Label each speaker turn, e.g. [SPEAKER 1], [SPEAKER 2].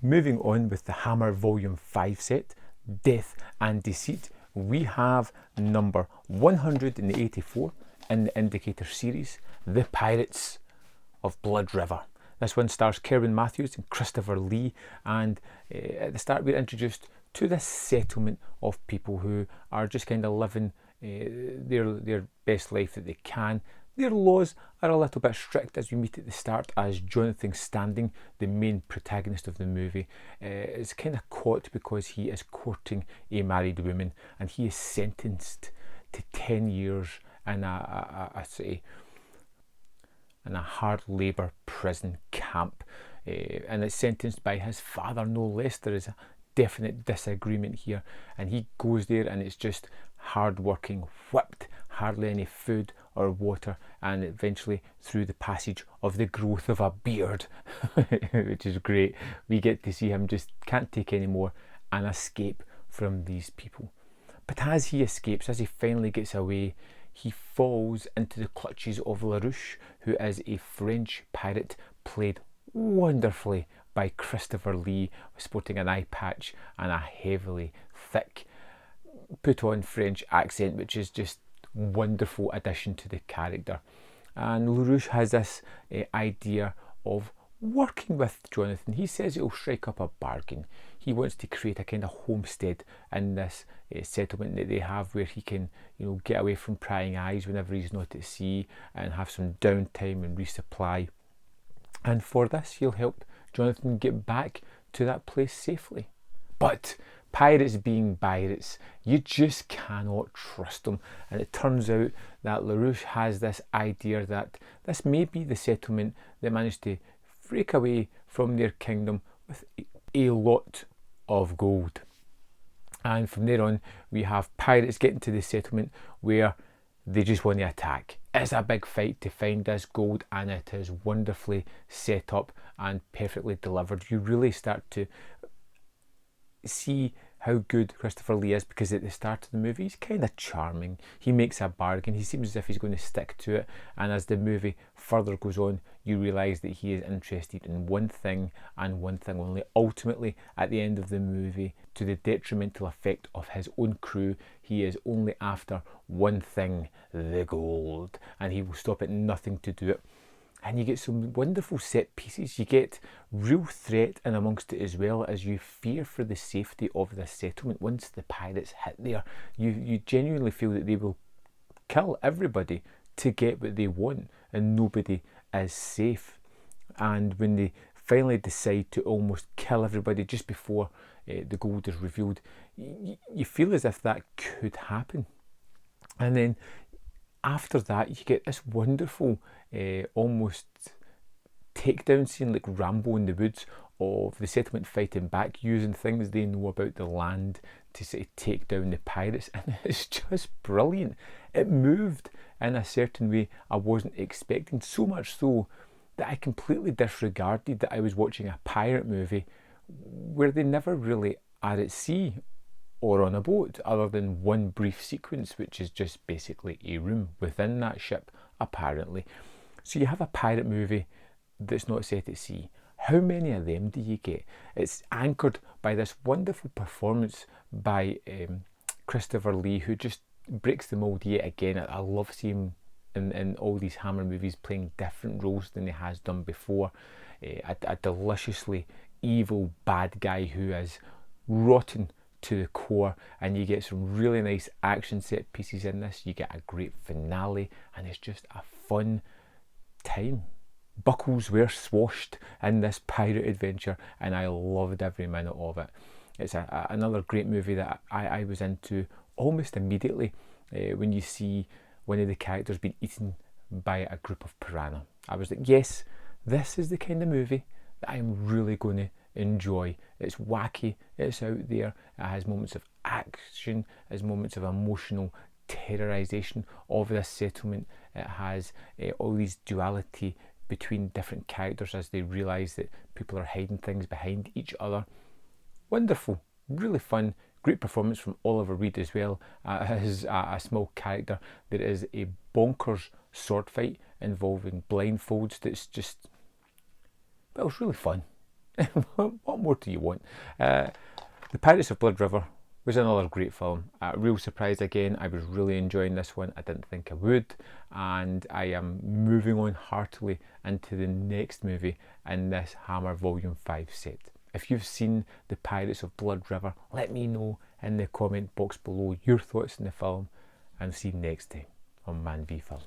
[SPEAKER 1] Moving on with the Hammer Volume 5 set, Death and Deceit, we have number 184 in the Indicator series, The Pirates of Blood River. This one stars Kerwin Matthews and Christopher Lee, and at the start we're introduced to this settlement of people who are just kind of living their best life that they can. Their laws are a little bit strict, as we meet at the start, as Jonathan Standing, the main protagonist of the movie, is kind of caught because he is courting a married woman, and he is sentenced to 10 years in a hard labour prison camp, and it's sentenced by his father, no less. There is a definite disagreement here, and he goes there and it's just hard working, whipped, hardly any food or water, and eventually through the passage of the growth of a beard, which is great, we get to see him just can't take any more and escape from these people. But as he escapes, as he finally gets away, he falls into the clutches of LaRouche, who is a French pirate played wonderfully by Christopher Lee, sporting an eye patch and a heavily thick put on French accent, which is just wonderful addition to the character. And LaRouche has this idea of working with Jonathan. He says he'll strike up a bargain. He wants to create a kind of homestead in this settlement that they have, where he can, get away from prying eyes whenever he's not at sea and have some downtime and resupply. And for this, he'll help Jonathan get back to that place safely. But pirates being pirates, you just cannot trust them. And it turns out that LaRouche has this idea that this may be the settlement that managed to break away from their kingdom with a lot of gold. And from there on, we have pirates getting to the settlement where they just want to attack. It's a big fight to find this gold, and it is wonderfully set up and perfectly delivered. You really start to see how good Christopher Lee is, because at the start of the movie he's kind of charming. He makes a bargain, he seems as if he's going to stick to it, and as the movie further goes on, you realise that he is interested in one thing and one thing only. Ultimately, at the end of the movie, to the detrimental effect of his own crew, he is only after one thing: the gold, and he will stop at nothing to do it. And you get some wonderful set pieces. You get real threat in amongst it, as well as you fear for the safety of this settlement. Once the pirates hit there, you genuinely feel that they will kill everybody to get what they want, and nobody is safe. And when they finally decide to almost kill everybody just before the gold is revealed, you feel as if that could happen. And then after that, you get this wonderful almost takedown scene, like Rambo in the woods, of the settlement fighting back, using things they know about the land to sort of take down the pirates, and it's just brilliant. It moved in a certain way I wasn't expecting, so much so that I completely disregarded that I was watching a pirate movie where they never really are at sea or on a boat, other than one brief sequence, which is just basically a room within that ship, apparently. So you have a pirate movie that's not set at sea. How many of them do you get? It's anchored by this wonderful performance by Christopher Lee, who just breaks the mould yet again. I love seeing him in all these Hammer movies playing different roles than he has done before. A deliciously evil bad guy who is rotten to the core, and you get some really nice action set pieces in this. You get a great finale, and it's just a fun time. Buckles were swashed in this pirate adventure, and I loved every minute of it. It's another great movie that I was into almost immediately when you see one of the characters being eaten by a group of piranha. I was like, yes, this is the kind of movie that I'm really going to enjoy. It's wacky, it's out there, it has moments of action, it has moments of emotional terrorization of this settlement. It has all these duality between different characters as they realise that people are hiding things behind each other. Wonderful, really fun, great performance from Oliver Reed as well as a small character. There is a bonkers sword fight involving blindfolds that's just, well, it's really fun. What more do you want? The Pirates of Blood River was another great film. Real surprise again. I was really enjoying this one. I didn't think I would, and I am moving on heartily into the next movie in this Hammer Volume 5 set. If you've seen The Pirates of Blood River, let me know in the comment box below your thoughts on the film, and see you next time on Man v Film.